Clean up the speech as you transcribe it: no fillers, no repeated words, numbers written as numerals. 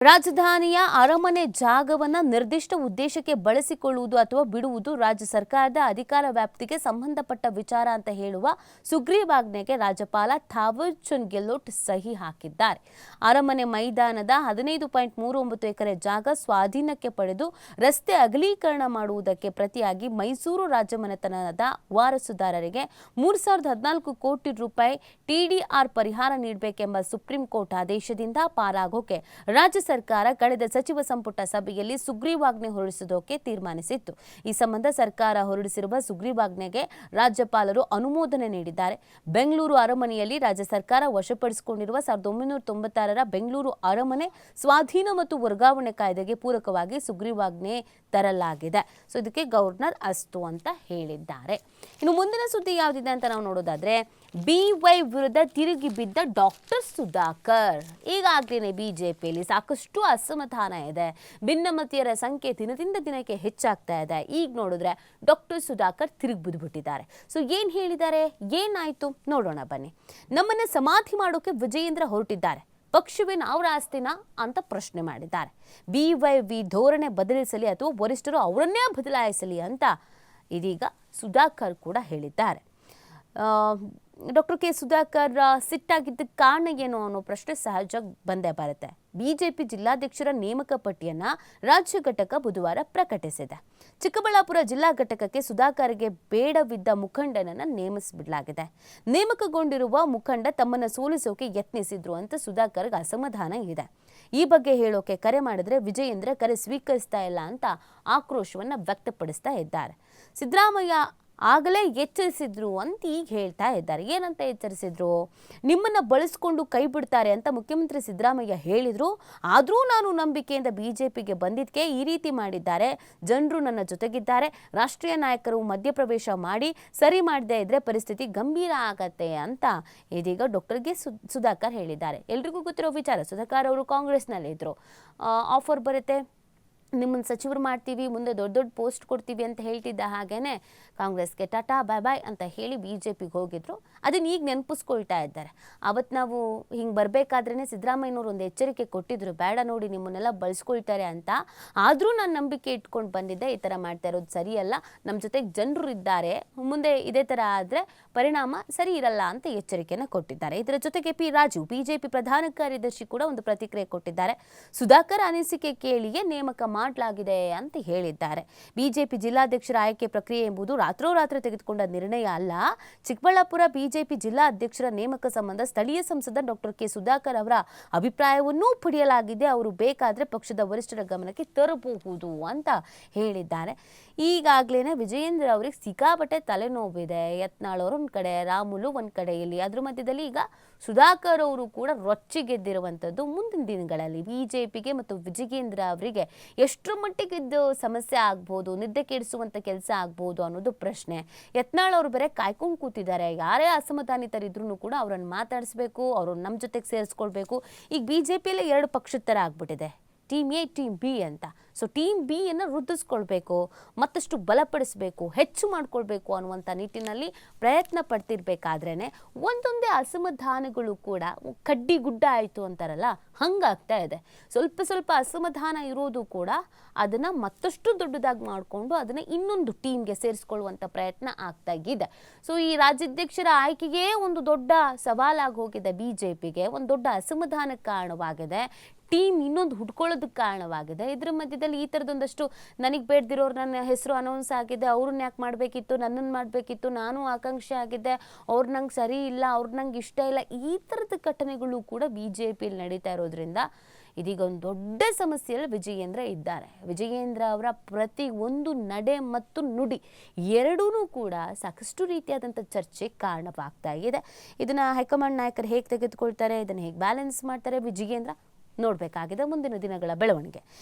ರಾಜಧಾನಿಯ ಅರಮನೆ ಜಾಗವನ್ನ ನಿರ್ದಿಷ್ಟ ಉದ್ದೇಶಕ್ಕೆ ಬಳಸಿಕೊಳ್ಳುವುದು ಅಥವಾ ಬಿಡುವುದು ರಾಜ್ಯ ಸರ್ಕಾರದ ಅಧಿಕಾರ ವ್ಯಾಪ್ತಿಗೆ ಸಂಬಂಧಪಟ್ಟ ವಿಚಾರ ಅಂತ ಹೇಳುವ ಸುಗ್ರೀವಾಜ್ಞೆಗೆ ರಾಜ್ಯಪಾಲ ಥಾವರ್ ಚಂದ್ ಗೆಹ್ಲೋಟ್ ಸಹಿ ಹಾಕಿದ್ದಾರೆ. ಅರಮನೆ ಮೈದಾನದ 15.39 ಎಕರೆ ಜಾಗ ಸ್ವಾಧೀನಕ್ಕೆ ಪಡೆದು ರಸ್ತೆ ಅಗಲೀಕರಣ ಮಾಡುವುದಕ್ಕೆ ಪ್ರತಿಯಾಗಿ ಮೈಸೂರು ರಾಜಮನೆತನದ ವಾರಸುದಾರರಿಗೆ 3,014 ಕೋಟಿ ರೂಪಾಯಿ ಟಿಡಿಆರ್ ಪರಿಹಾರ ನೀಡಬೇಕೆಂಬ ಸುಪ್ರೀಂ ಕೋರ್ಟ್ ಆದೇಶದಿಂದ ಪಾರಾಗೋಕೆ ರಾಜ್ಯ ಸರ್ಕಾರ ಕಳೆದ ಸಚಿವ ಸಂಪುಟ ಸಭೆಯಲ್ಲಿ ಸುಗ್ರೀವಾಜ್ಞೆ ಹೊರಡಿಸುವುದಕ್ಕೆ ತೀರ್ಮಾನಿಸಿತ್ತು. ಈ ಸಂಬಂಧ ಸರ್ಕಾರ ಹೊರಡಿಸಿರುವ ಸುಗ್ರೀವಾಜ್ಞೆಗೆ ರಾಜ್ಯಪಾಲರು ಅನುಮೋದನೆ ನೀಡಿದ್ದಾರೆ. ಬೆಂಗಳೂರು ಅರಮನೆಯಲ್ಲಿ ರಾಜ್ಯ ಸರ್ಕಾರ ವಶಪಡಿಸಿಕೊಂಡಿರುವ 1996ರ ಬೆಂಗಳೂರು ಅರಮನೆ ಸ್ವಾಧೀನ ಮತ್ತು ವರ್ಗಾವಣೆ ಕಾಯ್ದೆಗೆ ಪೂರಕವಾಗಿ ಸುಗ್ರೀವಾಜ್ಞೆ ತರಲಾಗಿದೆ. ಸೊ ಇದಕ್ಕೆ ಗವರ್ನರ್ ಅಸ್ತು ಅಂತ ಹೇಳಿದ್ದಾರೆ. ಇನ್ನು ಮುಂದಿನ ಸುದ್ದಿ ಯಾವುದಿದೆ ಅಂತ ನಾವು ನೋಡೋದಾದ್ರೆ, BY ವಿರುದ್ಧ ತಿರುಗಿ ಬಿದ್ದ ಡಾಕ್ಟರ್ ಸುಧಾಕರ್. ಈಗಾಗಲೇ ಬಿಜೆಪಿಯಲ್ಲಿ ಸಾಕಷ್ಟು ಅಸಮಾಧಾನ ಇದೆ. ಭಿನ್ನಮತೀಯರ ಸಂಖ್ಯೆ ದಿನದಿಂದ ದಿನಕ್ಕೆ ಹೆಚ್ಚಾಗ್ತಾ ಇದೆ. ಈಗ ನೋಡಿದ್ರೆ ಡಾಕ್ಟರ್ ಸುಧಾಕರ್ ತಿರುಗಿ ಬಿದ್ದುಬಿಟ್ಟಿದ್ದಾರೆ. ಸೊ ಏನ್ ಹೇಳಿದ್ದಾರೆ, ಏನಾಯ್ತು ನೋಡೋಣ ಬನ್ನಿ. ನಮ್ಮನ್ನ ಸಮಾಧಿ ಮಾಡೋಕೆ ವಿಜಯೇಂದ್ರ ಹೊರಟಿದ್ದಾರೆ, ಪಕ್ಷವೇನು ಅವರ ಆಸ್ತಿನ ಅಂತ ಪ್ರಶ್ನೆ ಮಾಡಿದ್ದಾರೆ. BYV ಧೋರಣೆ ಬದಲಿಸಲಿ ಅಥವಾ ವರಿಷ್ಠರು ಅವರನ್ನೇ ಬದಲಾಯಿಸಲಿ ಅಂತ ಇದೀಗ ಸುಧಾಕರ್ ಕೂಡ ಹೇಳಿದ್ದಾರೆ. ಡಾಕ್ಟರ್ ಕೆ ಸುಧಾಕರ್ ಸಿಟ್ಟಾಗಿದ್ದ ಕಾರಣ ಏನು ಅನ್ನೋ ಪ್ರಶ್ನೆ ಸಹಜವಾಗಿ ಬಂದೇ ಬರುತ್ತೆ. ಬಿಜೆಪಿ ಜಿಲ್ಲಾಧ್ಯಕ್ಷರ ನೇಮಕ ಪಟ್ಟಿಯನ್ನ ರಾಜ್ಯ ಘಟಕ ಬುಧವಾರ ಪ್ರಕಟಿಸಿದೆ. ಚಿಕ್ಕಬಳ್ಳಾಪುರ ಜಿಲ್ಲಾ ಘಟಕಕ್ಕೆ ಸುಧಾಕರ್ಗೆ ಬೇಡವಿದ್ದ ಮುಖಂಡನನ್ನ ನೇಮಿಸಿಬಿಡಲಾಗಿದೆ. ನೇಮಕಗೊಂಡಿರುವ ಮುಖಂಡ ತಮ್ಮನ್ನ ಸೋಲಿಸೋಕೆ ಯತ್ನಿಸಿದ್ರು ಅಂತ ಸುಧಾಕರ್ಗೆ ಅಸಮಾಧಾನ ಇದೆ. ಈ ಬಗ್ಗೆ ಹೇಳೋಕೆ ಕರೆ ಮಾಡಿದ್ರೆ ವಿಜಯೇಂದ್ರ ಕರೆ ಸ್ವೀಕರಿಸ್ತಾ ಇಲ್ಲ ಅಂತ ಆಕ್ರೋಶವನ್ನ ವ್ಯಕ್ತಪಡಿಸ್ತಾ ಇದ್ದಾರೆ. ಸಿದ್ದರಾಮಯ್ಯ ಆಗಲೇ ಎಚ್ಚರಿಸಿದ್ರು ಅಂತ ಈಗ ಹೇಳ್ತಾ ಇದ್ದಾರೆ. ಏನಂತ ಎಚ್ಚರಿಸಿದ್ರು? ನಿಮ್ಮನ್ನ ಬಳಸ್ಕೊಂಡು ಕೈ ಬಿಡ್ತಾರೆ ಅಂತ ಮುಖ್ಯಮಂತ್ರಿ ಸಿದ್ದರಾಮಯ್ಯ ಹೇಳಿದ್ರು. ಆದರೂ ನಾನು ನಂಬಿಕೆಯಿಂದ ಬಿಜೆಪಿಗೆ ಬಂದಿದ್ದಕ್ಕೆ ಈ ರೀತಿ ಮಾಡಿದ್ದಾರೆ. ಜನರು ನನ್ನ ಜೊತೆಗಿದ್ದಾರೆ. ರಾಷ್ಟ್ರೀಯ ನಾಯಕರು ಮಧ್ಯಪ್ರವೇಶ ಮಾಡಿ ಸರಿ ಮಾಡದೇ ಇದ್ರೆ ಪರಿಸ್ಥಿತಿ ಗಂಭೀರ ಆಗತ್ತೆ ಅಂತ ಇದೀಗ ಡಾಕ್ಟರ್ಗೆ ಸುಧಾಕರ್ ಹೇಳಿದ್ದಾರೆ. ಎಲ್ರಿಗೂ ಗೊತ್ತಿರೋ ವಿಚಾರ, ಸುಧಾಕರ್ ಅವರು ಕಾಂಗ್ರೆಸ್ನಲ್ಲಿದ್ದರು. ಆಫರ್ ಬರುತ್ತೆ, ನಿಮ್ಮನ್ನು ಸಚಿವರು ಮಾಡ್ತೀವಿ, ಮುಂದೆ ದೊಡ್ಡ ದೊಡ್ಡ ಪೋಸ್ಟ್ ಕೊಡ್ತೀವಿ ಅಂತ ಹೇಳ್ತಿದ್ದ ಹಾಗೇನೆ ಕಾಂಗ್ರೆಸ್ಗೆ ಟಾಟಾ ಬಾಯ್ ಬಾಯ್ ಅಂತ ಹೇಳಿ ಬಿಜೆಪಿಗೆ ಹೋಗಿದ್ರು. ಅದನ್ನ ಈಗ ನೆನಪಿಸ್ಕೊಳ್ತಾ ಇದ್ದಾರೆ. ಅವತ್ತು ನಾವು ಹಿಂಗೆ ಬರಬೇಕಾದ್ರೇ ಸಿದ್ದರಾಮಯ್ಯನವರು ಒಂದು ಎಚ್ಚರಿಕೆ ಕೊಟ್ಟಿದ್ರು, ಬೇಡ ನೋಡಿ ನಿಮ್ಮನ್ನೆಲ್ಲ ಬಳಸ್ಕೊಳ್ತಾರೆ ಅಂತ. ಆದರೂ ನಾನು ನಂಬಿಕೆ ಇಟ್ಕೊಂಡು ಬಂದಿದ್ದೆ, ಈ ಥರ ಮಾಡ್ತಾ ಇರೋದು ಸರಿಯಲ್ಲ, ನಮ್ಮ ಜೊತೆಗೆ ಜನರು ಇದ್ದಾರೆ, ಮುಂದೆ ಇದೇ ಥರ ಆದರೆ ಪರಿಣಾಮ ಸರಿ ಇರಲ್ಲ ಅಂತ ಎಚ್ಚರಿಕೆಯನ್ನು ಕೊಟ್ಟಿದ್ದಾರೆ. ಇದರ ಜೊತೆಗೆ ಪಿ ರಾಜು ಬಿಜೆಪಿ ಪ್ರಧಾನ ಕಾರ್ಯದರ್ಶಿ ಕೂಡ ಒಂದು ಪ್ರತಿಕ್ರಿಯೆ ಕೊಟ್ಟಿದ್ದಾರೆ. ಸುಧಾಕರ್ ಅನಿಸಿಕೆ ಕೇಳಿಯೇ ನೇಮಕ ಮಾಡಲಾಗಿದೆ ಅಂತ ಹೇಳಿದ್ದಾರೆ. ಬಿಜೆಪಿ ಜಿಲ್ಲಾಧ್ಯಕ್ಷರ ಆಯ್ಕೆ ಪ್ರಕ್ರಿಯೆ ಎಂಬುದು ರಾತ್ರೋರಾತ್ರಿ ತೆಗೆದುಕೊಂಡ ನಿರ್ಣಯ ಅಲ್ಲ. ಚಿಕ್ಕಬಳ್ಳಾಪುರ ಬಿಜೆಪಿ ಜಿಲ್ಲಾ ಅಧ್ಯಕ್ಷರ ನೇಮಕ ಸಂಬಂಧ ಸ್ಥಳೀಯ ಸಂಸದ ಡಾಕ್ಟರ್ ಕೆ ಸುಧಾಕರ್ ಅವರ ಅಭಿಪ್ರಾಯವನ್ನೂ ಪಡೆಯಲಾಗಿದೆ. ಅವರು ಬೇಕಾದ್ರೆ ಪಕ್ಷದ ವರಿಷ್ಠರ ಗಮನಕ್ಕೆ ತರಬಹುದು ಅಂತ ಹೇಳಿದ್ದಾರೆ. ಈಗಾಗಲೇ ವಿಜಯೇಂದ್ರ ಅವರಿಗೆ ಸಿಕ್ಕಾಪಟ್ಟೆ ತಲೆನೋವಿದೆ. ಯತ್ನಾಳ್ ಅವರು ಒಂದ್ ಕಡೆ, ರಾಮುಲು ಒಂದ್ ಕಡೆ, ಇಲ್ಲಿ ಅದ್ರ ಮಧ್ಯದಲ್ಲಿ ಈಗ ಸುಧಾಕರ್ ಅವರು ಕೂಡ ರೊಚ್ಚಿಗೆದ್ದಿರುವಂಥದ್ದು. ಮುಂದಿನ ದಿನಗಳಲ್ಲಿ ಬಿಜೆಪಿಗೆ ಮತ್ತು ವಿಜಯೇಂದ್ರ ಅವರಿಗೆ ಎಷ್ಟರ ಮಟ್ಟಿಗೆ ಇದು ಸಮಸ್ಯೆ ಆಗ್ಬೋದು, ನಿದ್ದೆ ಕೆಡಿಸುವಂಥ ಕೆಲಸ ಆಗ್ಬೋದು ಅನ್ನೋದು ಪ್ರಶ್ನೆ. ಯತ್ನಾಳ್ ಅವರು ಬೇರೆ ಕಾಯ್ಕೊಂಡು ಕೂತಿದ್ದಾರೆ. ಯಾರೇ ಅಸಮಾಧಾನಿತರಿದ್ರೂ ಕೂಡ ಅವರನ್ನು ಮಾತಾಡಿಸ್ಬೇಕು, ಅವ್ರನ್ನ ನಮ್ಮ ಜೊತೆಗೆ ಸೇರಿಸ್ಕೊಳ್ಬೇಕು. ಈಗ ಬಿಜೆಪಿಯಲ್ಲೇ 2 ಪಕ್ಷದ ಥರ ಆಗ್ಬಿಟ್ಟಿದೆ, ಟೀಮ್ ಎ ಟೀಮ್ ಬಿ ಅಂತ. ಸೊ ಟೀಮ್ ಬಿ ಅನ್ನು ವೃದ್ಧಿಸ್ಕೊಳ್ಬೇಕು, ಮತ್ತಷ್ಟು ಬಲಪಡಿಸಬೇಕು, ಹೆಚ್ಚು ಮಾಡ್ಕೊಳ್ಬೇಕು ಅನ್ನುವಂಥ ನಿಟ್ಟಿನಲ್ಲಿ ಪ್ರಯತ್ನ ಪಡ್ತಿರ್ಬೇಕಾದ್ರೇ ಒಂದೊಂದೇ ಅಸಮಾಧಾನಗಳು ಕೂಡ ಕಡ್ಡಿ ಗುಡ್ಡ ಆಯಿತು ಅಂತಾರಲ್ಲ, ಹಂಗಾಗ್ತಾ ಇದೆ. ಸ್ವಲ್ಪ ಸ್ವಲ್ಪ ಅಸಮಾಧಾನ ಇರೋದು ಕೂಡ ಅದನ್ನು ಮತ್ತಷ್ಟು ದೊಡ್ಡದಾಗಿ ಮಾಡಿಕೊಂಡು ಅದನ್ನು ಇನ್ನೊಂದು ಟೀಮ್ಗೆ ಸೇರಿಸ್ಕೊಳ್ಳುವಂಥ ಪ್ರಯತ್ನ ಆಗ್ತಾ ಇದೆ. ಸೊ ಈ ರಾಜ್ಯಾಧ್ಯಕ್ಷರ ಆಯ್ಕೆಗೆ ಒಂದು ದೊಡ್ಡ ಸವಾಲಾಗಿ ಹೋಗಿದೆ. ಬಿಜೆಪಿಗೆ ಒಂದು ದೊಡ್ಡ ಅಸಮಾಧಾನಕ್ಕೆ ಕಾರಣವಾಗಿದೆ. ಟೀಮ್ ಇನ್ನೊಂದು ಹುಡ್ಕೊಳ್ಳೋದಕ್ಕೆ ಕಾರಣವಾಗಿದೆ. ಇದ್ರ ಮಧ್ಯದಲ್ಲಿ ಈ ಥರದೊಂದಷ್ಟು ನನಗೆ ಬೇಡ್ದಿರೋರು ನನ್ನ ಹೆಸರು ಅನೌನ್ಸ್ ಆಗಿದೆ, ಅವ್ರನ್ನ ಯಾಕೆ ಮಾಡಬೇಕಿತ್ತು, ನನ್ನನ್ನು ಮಾಡಬೇಕಿತ್ತು, ನಾನು ಆಕಾಂಕ್ಷೆ ಆಗಿದ್ದೆ, ಅವ್ರು ನಂಗೆ ಸರಿ ಇಲ್ಲ, ಅವ್ರು ನಂಗೆ ಇಷ್ಟ ಇಲ್ಲ, ಈ ಥರದ ಘಟನೆಗಳು ಕೂಡ ಬಿಜೆಪಿಯಲ್ಲಿ ನಡೀತಾ ಇರೋದ್ರಿಂದ ಇದೀಗ ಒಂದು ದೊಡ್ಡ ಸಮಸ್ಯೆಯಲ್ಲಿ ವಿಜಯೇಂದ್ರ ಇದ್ದಾರೆ. ವಿಜಯೇಂದ್ರ ಅವರ ಪ್ರತಿ ಒಂದು ನಡೆ ಮತ್ತು ನುಡಿ ಎರಡೂ ಕೂಡ ಸಾಕಷ್ಟು ರೀತಿಯಾದಂಥ ಚರ್ಚೆಗೆ ಕಾರಣವಾಗ್ತಾ ಇದೆ. ಇದನ್ನು ಹೈಕಮಾಂಡ್ ನಾಯಕರು ಹೇಗೆ ತೆಗೆದುಕೊಳ್ತಾರೆ, ಇದನ್ನು ಹೇಗೆ ಬ್ಯಾಲೆನ್ಸ್ ಮಾಡ್ತಾರೆ ವಿಜಯೇಂದ್ರ ನೋಡಬೇಕಾಗಿದೆ ಮುಂದಿನ ದಿನಗಳ ಬೆಳವಣಿಗೆ.